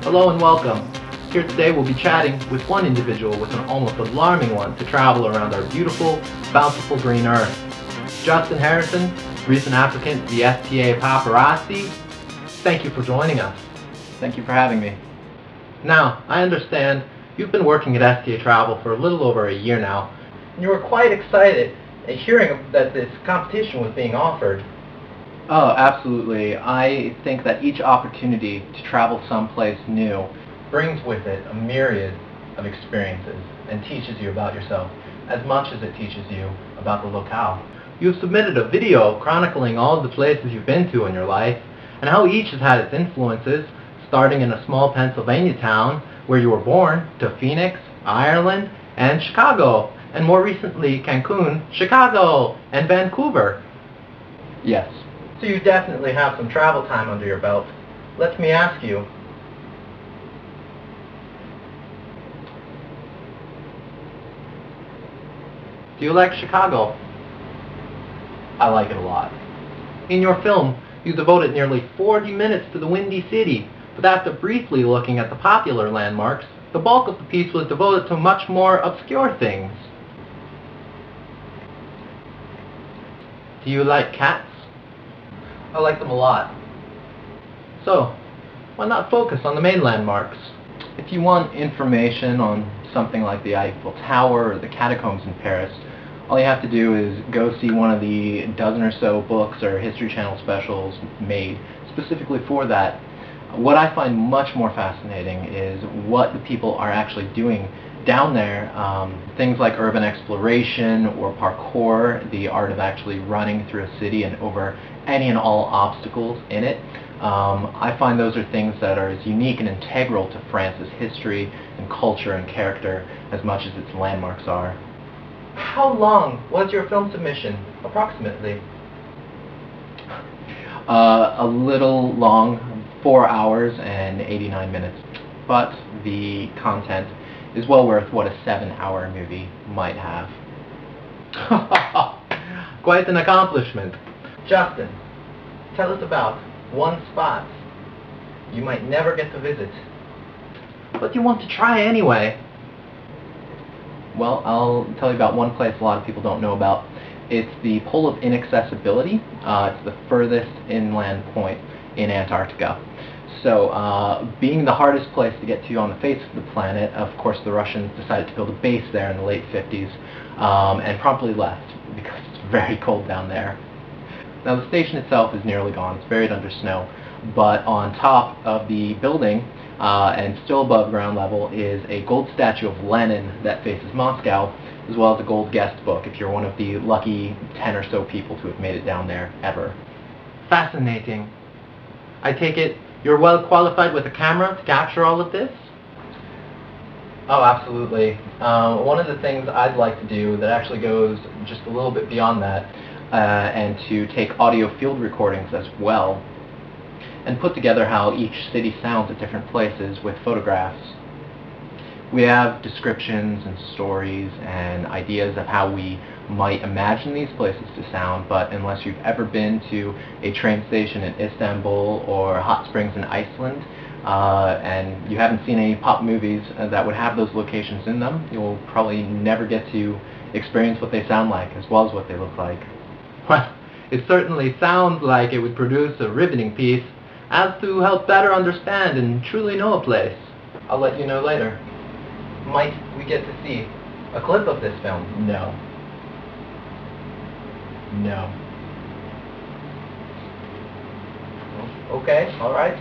Hello and welcome. Here today we'll be chatting with one individual with an almost alarming one to travel around our beautiful, bountiful green earth. Justin Harrison, recent applicant to the STA Paparazzi. Thank you for joining us. Thank you for having me. Now, I understand you've been working at STA Travel for a little over a year now, and you were quite excited at hearing that this competition was being offered. Oh, absolutely. I think that each opportunity to travel someplace new Brings with it a myriad of experiences and teaches you about yourself as much as it teaches you about the locale. You've submitted a video chronicling all of the places you've been to in your life and how each has had its influences, starting in a small Pennsylvania town where you were born, to Phoenix, Ireland, and Chicago, and more recently Cancun, Chicago, and Vancouver. Yes. So you definitely have some travel time under your belt. Let me ask you, do you like Chicago? I like it a lot. In your film, you devoted nearly 40 minutes to the Windy City, but after briefly looking at the popular landmarks, the bulk of the piece was devoted to much more obscure things. Do you like cats? I like them a lot. So, why not focus on the main landmarks? If you want information on something like the Eiffel Tower or the catacombs in Paris, all you have to do is go see one of the dozen or so books or History Channel specials made specifically for that. What I find much more fascinating is what the people are actually doing down there. Things like urban exploration or parkour, the art of actually running through a city and over any and all obstacles in it. I find those are things that are as unique and integral to France's history and culture and character as much as its landmarks are. How long was your film submission, approximately? A little long, 4 hours and 89 minutes, but the content is well worth what a 7-hour movie might have. Quite an accomplishment. Justin, tell us about one spot you might never get to visit, but you want to try anyway. Well, I'll tell you about one place a lot of people don't know about. It's the Pole of Inaccessibility. It's the furthest inland point in Antarctica. So, being the hardest place to get to on the face of the planet, of course the Russians decided to build a base there in the late 50s, and promptly left because it's very cold down there. Now the station itself is nearly gone. It's buried under snow, but on top of the building, and still above ground level, is a gold statue of Lenin that faces Moscow, as well as a gold guest book if you're one of the lucky 10 or so people to have made it down there ever. Fascinating. I take it you're well qualified with a camera to capture all of this? Oh, absolutely. One of the things I'd like to do that actually goes just a little bit beyond that, and to take audio field recordings as well, and put together how each city sounds at different places with photographs. We have descriptions and stories and ideas of how we might imagine these places to sound, but unless you've ever been to a train station in Istanbul or hot springs in Iceland, and you haven't seen any pop movies that would have those locations in them, you'll probably never get to experience what they sound like as well as what they look like. Well, it certainly sounds like it would produce a riveting piece as to help better understand and truly know a place. I'll let you know later. Might we get to see a clip of this film? No. No. Okay, alright.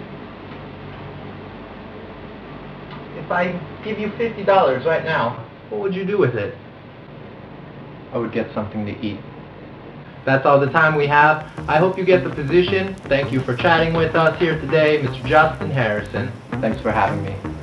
If I give you $50 right now, what would you do with it? I would get something to eat. That's all the time we have. I hope you get the position. Thank you for chatting with us here today, Mr. Justin Harrison. Thanks for having me.